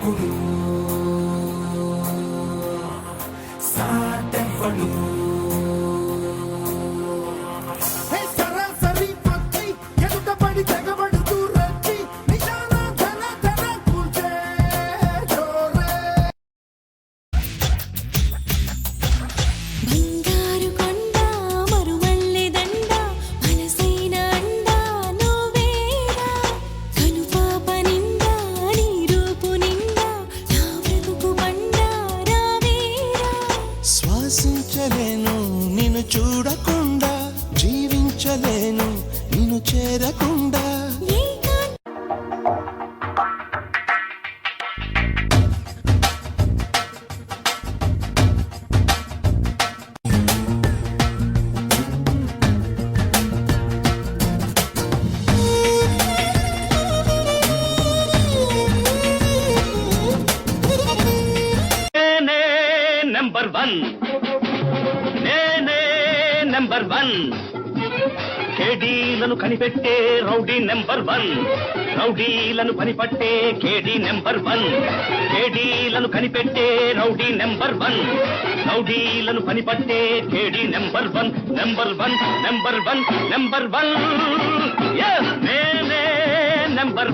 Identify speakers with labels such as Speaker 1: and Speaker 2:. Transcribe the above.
Speaker 1: ఎప్పుడు సాటెవ్వడు సరాసరి పత్తి ఎదుట పడి తెగబడుతూ రచ్చి నిజాన ధన ధన కూల్చే చోరే
Speaker 2: బంగారు కొండ మరువల్లె దండ మనసైన అండ నువ్వేరా కనుపాప నిండా నీ రూపు నిండా నా బ్రతుకు బండ రావేరా
Speaker 3: శ్వాసించలేను నిన్ను చూడకుండా జీవించలేను నిన్ను చేరకుండా
Speaker 4: నెంబర్ వన్ నేనే నెంబర్ వన్ కేడీలను కనిపెట్టే రౌడీ నెంబర్ వన్ రౌడీలను పనిపట్టే కేడీ నెంబర్ వన్ కేడీలను కనిపెట్టే రౌడీ నెంబర్ వన్ రౌడీలను పనిపట్టే కేడీ number one number one number one number one నేనే నెంబర్